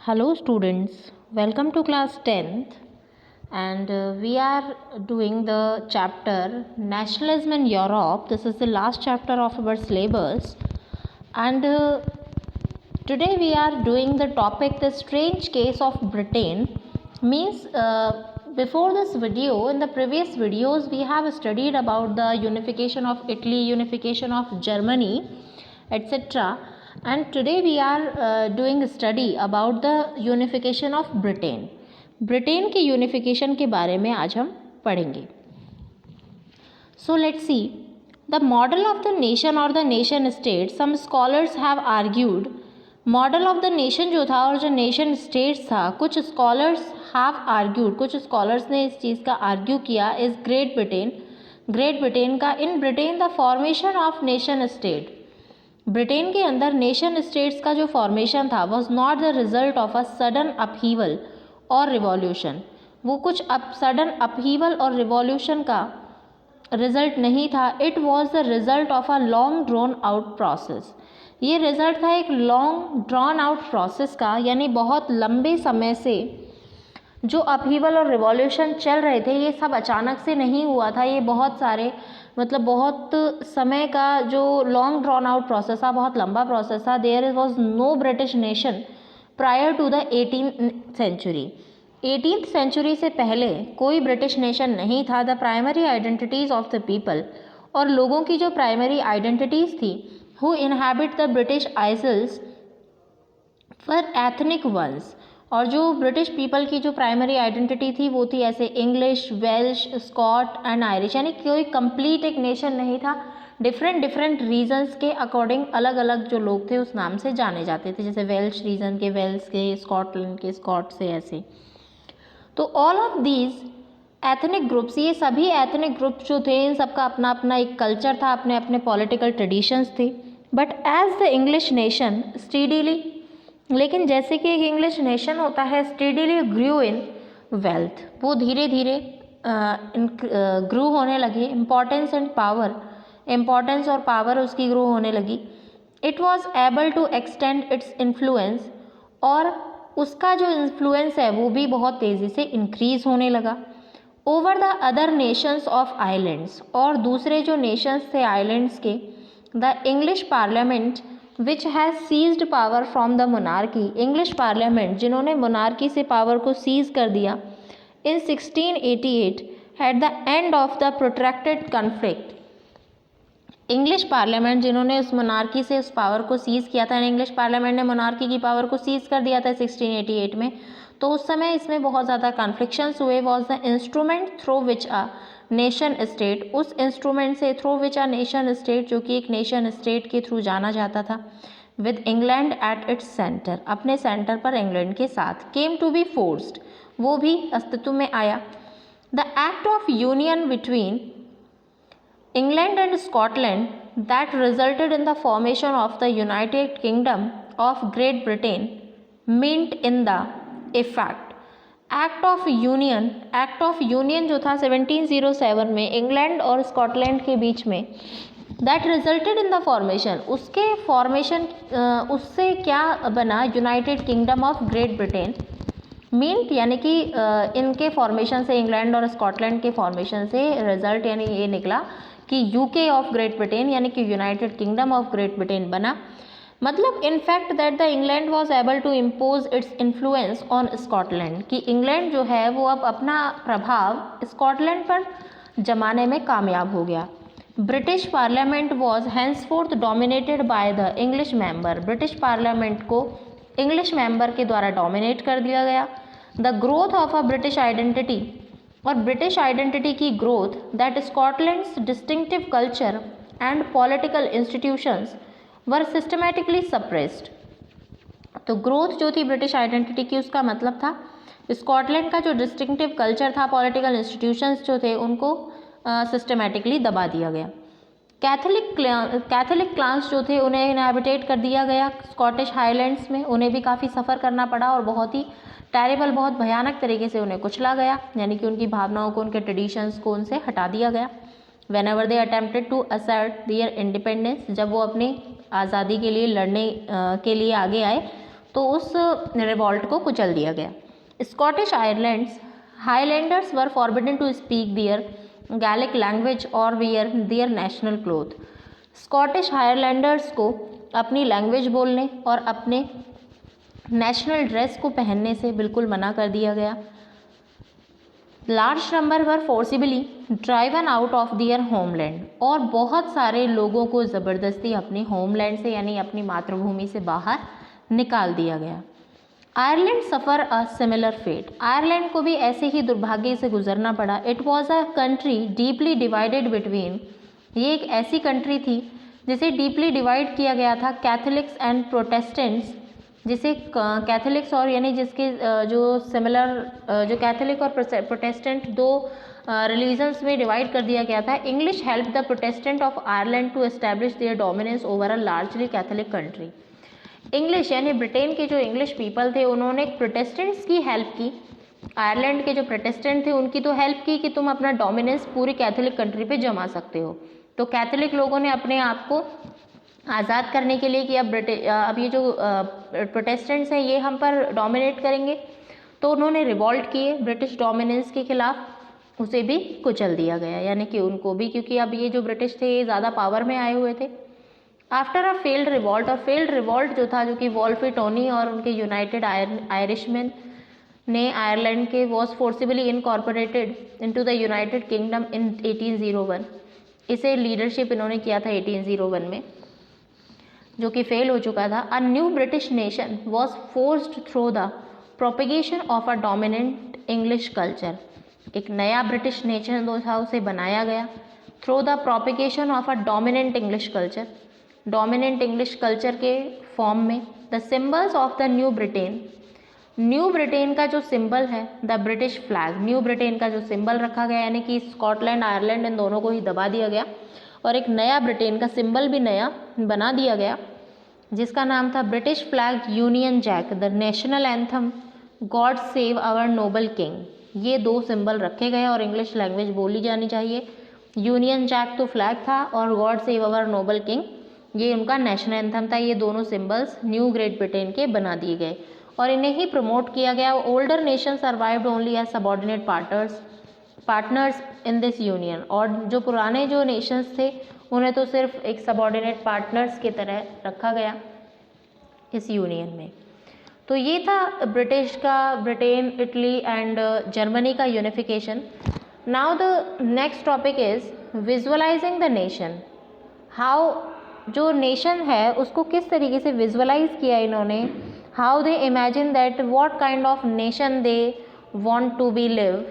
Hello students, welcome to class 10th and we are doing the chapter Nationalism in Europe. This is the last chapter of our syllabus and today we are doing the topic the strange case of Britain. Means before this video, in the previous videos we have studied about the unification of Italy, unification of Germany, etc. And today we are doing a study about the unification of Britain. Britain के unification के बारे में आज हम पढ़ेंगे. So let's see the model of the nation or the nation state. Some scholars have argued model of the nation जो था और जो नेशन स्टेट्स था, कुछ स्कॉलर्स हैव आर्ग्यूड, कुछ स्कॉलर्स ने इस चीज़ का आर्ग्यू किया इज़ ग्रेट ब्रिटेन का. In Britain the formation of nation state, Britain के अंदर नेशन स्टेट्स का जो फॉर्मेशन था was not the result of a sudden upheaval और रिवॉल्यूशन. वो कुछ सडन अपहीवल और रिवॉल्यूशन का रिजल्ट नहीं था. It was the result of a long drawn out process. ये रिजल्ट था एक लॉन्ग ड्रॉन आउट प्रोसेस का, यानी बहुत लंबे समय से जो अपहीवल और रिवॉल्यूशन चल रहे थे ये सब अचानक से नहीं हुआ था. ये बहुत सारे बहुत समय का जो लॉन्ग ड्रॉन आउट प्रोसेस था, बहुत लंबा प्रोसेस था. There was no British nation prior to the 18th century. 18th century से पहले कोई ब्रिटिश नेशन नहीं था. The primary identities of the people, और लोगों की जो प्राइमरी आइडेंटिटीज़ थी who inhabit the British Isles were ethnic ones. और जो ब्रिटिश पीपल की जो प्राइमरी आइडेंटिटी थी वो थी ऐसे English, Welsh, Scot and Irish, यानी कोई कंप्लीट एक नेशन नहीं था. डिफरेंट रीजन्स के अकॉर्डिंग अलग अलग जो लोग थे उस नाम से जाने जाते थे, जैसे वेल्श रीजन के वेल्स के, स्कॉटलैंड के स्कॉट से, ऐसे. तो all of these ethnic groups, ये सभी एथनिक ग्रुप्स जो थे इन सबका अपना अपना एक कल्चर था, अपने अपने पॉलिटिकल ट्रेडिशंस थे. But as the English nation steadily, लेकिन जैसे कि एक इंग्लिश नेशन होता है, स्टीडीली ग्रू इन वेल्थ, वो धीरे धीरे ग्रू होने लगी. इम्पोर्टेंस एंड पावर, इम्पोर्टेंस और पावर उसकी ग्रो होने लगी. It was able to extend its influence, और उसका जो इन्फ्लुएंस है वो भी बहुत तेज़ी से इंक्रीज़ होने लगा. Over the other nations of islands, और दूसरे जो नेशंस थे आइलैंड्स के, the English parliament which has seized power from the monarchy, English parliament जिन्होंने मोनार्की से पावर को सीज कर दिया in 1688 at the end of the protracted conflict. English parliament जिन्होंने उस मोनार्की से उस पावर को सीज किया था, इंग्लिश पार्लियामेंट ने मोनार्की की पावर को सीज कर दिया था 1688 में, तो उस समय इसमें बहुत ज़्यादा कॉन्फ्लिक्शंस हुए. Was the instrument through which a nation state, उस इंस्ट्रूमेंट से through which a nation state, जो कि एक नेशन स्टेट के थ्रू जाना जाता था, with England at its centre, अपने सेंटर पर इंग्लैंड के साथ, केम टू बी फोर्स्ड, वो भी अस्तित्व में आया. The act of union between England and Scotland that resulted in the formation of the United Kingdom of Great Britain meant in the effect act of union जो था 1707 में England और Scotland के बीच में, that resulted in the formation, उसके formation उससे क्या बना, United Kingdom of Great Britain. Meant यानी कि इनके फॉर्मेशन से, इंग्लैंड और स्कॉटलैंड के फॉर्मेशन से रिजल्ट यानी ये निकला कि यूके ऑफ ग्रेट ब्रिटेन यानी कि United Kingdom of Great Britain बना. मतलब in fact that the England was able to impose its influence on Scotland, कि इंग्लैंड जो है वो अब अपना प्रभाव स्कॉटलैंड पर जमाने में कामयाब हो गया. British Parliament was henceforth dominated by the English member, British Parliament को इंग्लिश मेंबर के द्वारा डोमिनेट कर दिया गया. The growth of a British identity, और ब्रिटिश आइडेंटिटी की growth, that Scotland's distinctive culture and political institutions were systematically suppressed. तो growth जो थी ब्रिटिश आइडेंटिटी की, उसका मतलब था स्कॉटलैंड का जो डिस्टिंक्टिव कल्चर था, पॉलिटिकल इंस्टीट्यूशंस जो थे, उनको सिस्टमेटिकली दबा दिया गया. कैथोलिक क्लास जो थे उन्हें इनहैबिटेट कर दिया गया स्कॉटिश हाईलैंड्स में, उन्हें भी काफ़ी सफ़र करना पड़ा और बहुत ही टेरिबल, बहुत भयानक तरीके से उन्हें कुचला गया, यानी कि उनकी भावनाओं को, उनके ट्रेडिशंस को उनसे हटा दिया गया. Whenever they attempted to assert their independence, जब वो अपनी आज़ादी के लिए लड़ने के लिए आगे आए, तो उस रिवॉल्ट को कुचल दिया गया। Scottish Highlanders were forbidden to speak their Gaelic language और wear their national cloth. Scottish Highlanders को अपनी लैंग्वेज बोलने और अपने नेशनल ड्रेस को पहनने से बिल्कुल मना कर दिया गया। Large number were forcibly driven out of their homeland, और बहुत सारे लोगों को ज़बरदस्ती अपने होमलैंड से यानी अपनी मातृभूमि से बाहर निकाल दिया गया। Ireland suffer a similar fate, Ireland को भी ऐसे ही दुर्भाग्य से गुजरना पड़ा। It was a country deeply divided between, ये एक ऐसी कंट्री थी जिसे डीपली डिवाइड किया गया था कैथोलिक्स एंड प्रोटेस्टेंट्स, जिसे कैथोलिक्स और यानी जिसके जो सिमिलर जो कैथोलिक और प्रोटेस्टेंट दो रिलीजन्स में डिवाइड कर दिया गया था। English help the Protestant of Ireland to establish their dominance over a largely Catholic country. English यानी ब्रिटेन के जो इंग्लिश पीपल थे उन्होंने प्रोटेस्टेंट्स की हेल्प की, आयरलैंड के जो प्रोटेस्टेंट थे उनकी तो हेल्प की कि तुम अपना डोमिनेंस पूरी कैथोलिक कंट्री पे जमा सकते हो। तो कैथोलिक लोगों ने अपने आप को आज़ाद करने के लिए कि अब ये जो प्रोटेस्टेंट्स हैं ये हम पर डोमिनेट करेंगे, तो उन्होंने रिवॉल्ट किए ब्रिटिश डोमिनेंस के खिलाफ, उसे भी कुचल दिया गया यानी कि उनको भी, क्योंकि अब ये जो ब्रिटिश थे ये ज़्यादा पावर में आए हुए थे। आफ्टर अ फेल्ड रिवॉल्ट, और फेल्ड रिवॉल्ट जो था, जो कि वॉल्फी टोनी और उनके यूनाइटेड आयरिशमैन ने आयरलैंड के was forcibly incorporated into the United Kingdom in 1801। इसे लीडरशिप इन्होंने किया था 1801 में, जो कि फेल हो चुका था। A new British nation was forced through the propagation of a dominant English culture, एक नया ब्रिटिश नेशन जो था उसे बनाया गया through the propagation of a dominant English culture, dominant English culture के फॉर्म में। The symbols of the new Britain, new Britain का जो सिंबल है the British flag, new Britain का जो सिंबल रखा गया यानी कि स्कॉटलैंड आयरलैंड इन दोनों को ही दबा दिया गया और एक नया ब्रिटेन का सिंबल भी नया बना दिया गया जिसका नाम था British flag, Union Jack, the national anthem, God save our noble king. ये दो सिंबल रखे गए और इंग्लिश लैंग्वेज बोली जानी चाहिए। यूनियन जैक तो फ्लैग था और God save our noble king ये उनका नेशनल एंथम था। ये दोनों सिंबल्स न्यू ग्रेट ब्रिटेन के बना दिए गए और इन्हें ही प्रमोट किया गया। Older nation survived only as subordinate partners in this union, और जो पुराने जो नेशंस थे उन्हें तो सिर्फ एक सबॉर्डिनेट पार्टनर्स की तरह रखा गया इस यूनियन में। तो ये था ब्रिटेन, इटली एंड जर्मनी का unification. Now the next topic is visualizing the nation. How जो नेशन है उसको किस तरीके से विजुअलाइज किया इन्होंने, how they imagine that what kind of nation they want to be live.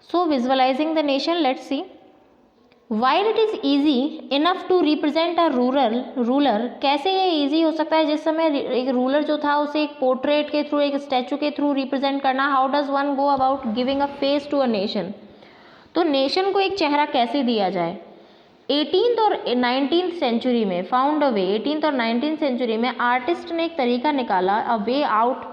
So visualizing the nation, let's see. While it is easy enough to represent a ruler, कैसे ये easy हो सकता है जिस समय एक रूलर जो था उसे एक पोर्ट्रेट के थ्रू, एक स्टैचू के थ्रू रिप्रेजेंट करना। How does one go about giving a face to a nation, तो नेशन को एक चेहरा कैसे दिया जाए। 18th और 19th सेंचुरी में फाउंड अ वे, 18th और 19th सेंचुरी में आर्टिस्ट ने एक तरीका निकाला, a way out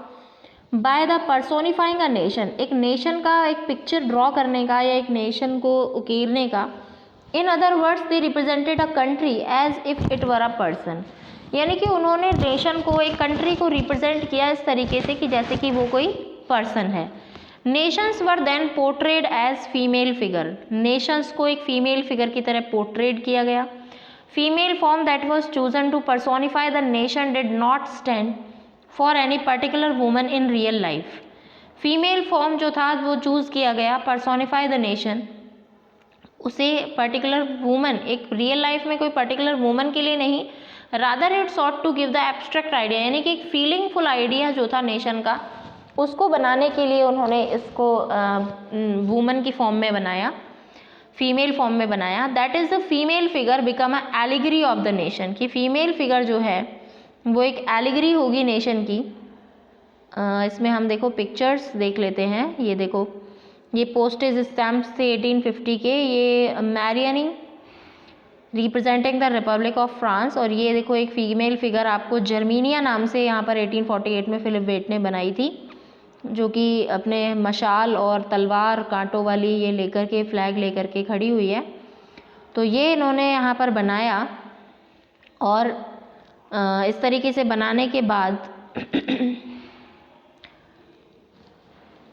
by the personifying a nation, एक नेशन का एक पिक्चर ड्रॉ करने का या एक नेशन को उकेरने का। In other words they represented a country as if it were a person, यानी कि उन्होंने नेशन को, एक कंट्री को रिप्रेजेंट किया इस तरीके से कि जैसे कि वो कोई पर्सन है। Nations were then portrayed as female figure, nations को एक फीमेल फिगर की तरह पोर्ट्रेट किया गया। Female form that was chosen to personify the nation did not stand for any particular woman in real life. Female form जो था वो choose किया गया पर्सोनिफाई द नेशन, उसे पर्टिकुलर वुमन, एक रियल लाइफ में कोई पर्टिकुलर वुमन के लिए नहीं, rather it sought to give the abstract idea, यानी कि एक फीलिंगफुल आइडिया जो था नेशन का उसको बनाने के लिए उन्होंने इसको वुमन की फॉर्म में बनाया, फीमेल फॉर्म में बनाया। That is the female figure become a allegory of the nation, कि फीमेल फिगर जो है वो एक एलिगरी होगी नेशन की। इसमें हम देखो पिक्चर्स देख लेते हैं। ये देखो, ये पोस्टेज स्टैम्प्स थे 1850 के, ये Marianne representing the Republic of France, और ये देखो एक फीमेल फिगर आपको जर्मीनिया नाम से यहाँ पर 1848 में फिलिप वेट ने बनाई थी, जो कि अपने मशाल और तलवार कांटों वाली ये लेकर के, फ्लैग लेकर के खड़ी हुई है। तो ये इन्होंने यहाँ पर बनाया और इस तरीके से बनाने के बाद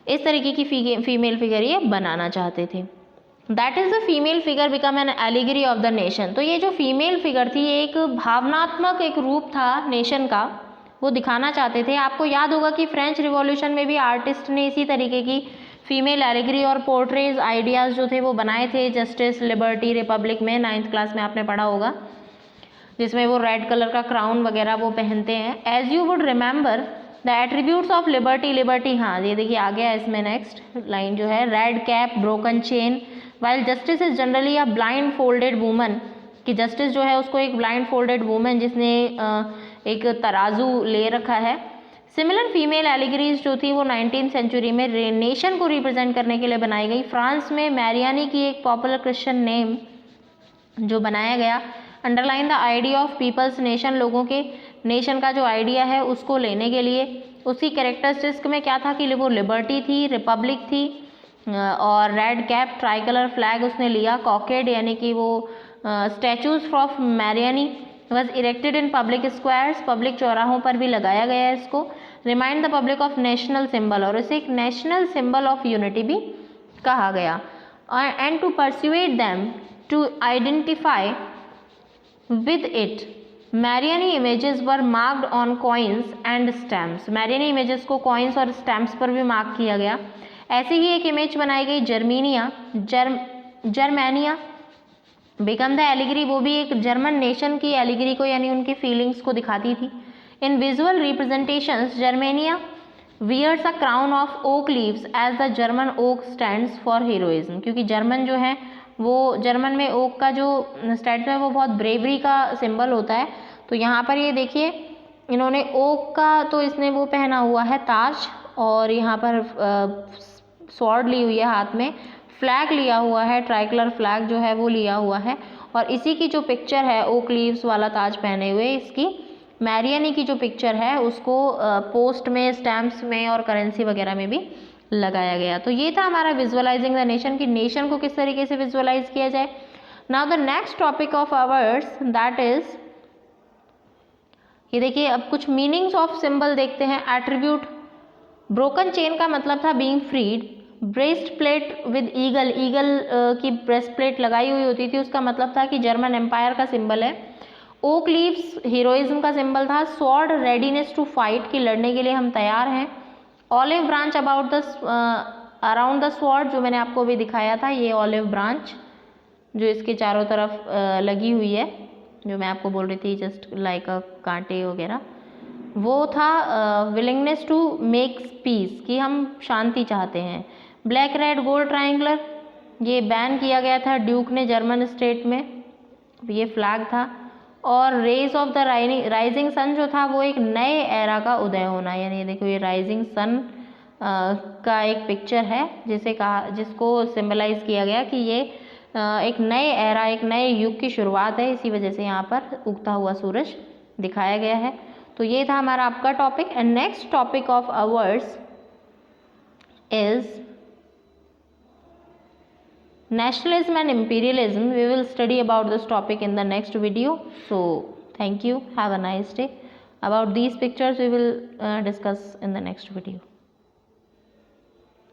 इस तरीके की फीमेल फिगर ये बनाना चाहते थे। That is the female figure become an allegory of the nation. तो ये जो फीमेल फिगर थी ये एक भावनात्मक एक रूप था नेशन का, वो दिखाना चाहते थे। आपको याद होगा कि फ्रेंच रिवॉल्यूशन में भी आर्टिस्ट ने इसी तरीके की फीमेल एलिगरी और पोर्ट्रेज आइडियाज़ जो थे वो बनाए थे। जस्टिस, लिबर्टी, रिपब्लिक में 9th क्लास में आपने पढ़ा होगा, जिसमें वो रेड कलर का क्राउन वगैरह वो पहनते हैं। As you would remember the attributes of liberty, liberty, हाँ ये देखिए आ गया इसमें नेक्स्ट लाइन जो है, red cap, broken chain, while justice is generally a blind folded woman, कि जस्टिस जो है उसको एक ब्लाइंड फोल्डेड वूमन जिसने एक तराजू ले रखा है। सिमिलर फीमेल एलिगरीज जो थी वो 19th सेंचुरी में नेशन को रिप्रेजेंट करने के लिए बनाई गई। फ्रांस में मैरियानी की एक पॉपुलर क्रिश्चियन नेम जो बनाया गया, underline the idea of people's nation, लोगों के नेशन का जो आइडिया है उसको लेने के लिए। उसकी कैरेक्टरिस्टिक्स में क्या था कि वो लिबर्टी थी, रिपब्लिक थी, और red cap, tricolour flag उसने लिया, कॉकेड यानी कि वो statues of Marianne was erected in public squares, public चौराहों पर भी लगाया गया है इसको। Remind the public of national symbol, और इसे एक नेशनल सिंबल ऑफ यूनिटी भी कहा गया। And to persuade them to identify with it, Marianne images were marked on coins and stamps. Marianne images को कॉइन्स और स्टैम्प्स पर भी मार्क किया गया। ऐसी ही एक इमेज बनाई गई जर्मेनिया बिकम द एलिगरी, वो भी एक जर्मन नेशन की एलिगरी को यानी उनकी फीलिंग्स को दिखाती थी। In visual representations Germania wears a crown of oak leaves as the German oak stands for heroism, क्योंकि जर्मन जो है वो जर्मन में ओक का जो स्टैंड है वो बहुत ब्रेवरी का सिंबल होता है। तो यहाँ पर ये देखिए इन्होंने ओक का तो इसने वो पहना हुआ है ताज, और यहाँ पर स्वॉर्ड ली हुई है हाथ में, फ्लैग लिया हुआ है, ट्राइकलर फ्लैग जो है वो लिया हुआ है, और इसी की जो पिक्चर है ओक लीव्स वाला ताज पहने हुए, इसकी मैरियानी की जो पिक्चर है उसको पोस्ट में, स्टैम्प्स में और करेंसी वगैरह में भी लगाया गया। तो ये था हमारा विजुअलाइजिंग द नेशन, की नेशन को किस तरीके से विजुअलाइज किया जाए। Now the next topic of hours that is, ये देखिए अब कुछ मीनिंग्स ऑफ सिंबल देखते हैं। एट्रीब्यूट, ब्रोकन चेन का मतलब था being freed. Breast plate with eagle, eagle की ब्रेस्ट प्लेट लगाई हुई होती थी, उसका मतलब था कि जर्मन एम्पायर का सिंबल है। ओक लीव्स हीरोइज्म का सिंबल था। स्वॉर्ड, रेडीनेस टू फाइट, की लड़ने के लिए हम तैयार हैं। Olive branch about the around the sword, जो मैंने आपको अभी दिखाया था, ये ऑलिव ब्रांच जो इसके चारों तरफ लगी हुई है, जो मैं आपको बोल रही थी जस्ट लाइक अ कांटे वगैरह, वो था विलिंगनेस टू मेक पीस, कि हम शांति चाहते हैं। ब्लैक रेड गोल्ड ट्रायंगुलर, ये बैन किया गया था ड्यूक ने जर्मन स्टेट में, ये फ्लैग था। और rays of the rising sun जो था वो एक नए एरा का उदय होना, यानी देखो ये राइजिंग सन का एक पिक्चर है जिसको सिंबलाइज किया गया कि ये एक नए एरा, एक नए युग की शुरुआत है, इसी वजह से यहाँ पर उगता हुआ सूरज दिखाया गया है। तो ये था हमारा आपका topic. And next topic of hours is nationalism and imperialism. We will study about this topic in the next video. So thank you, have a nice day. About these pictures we will discuss in the next video.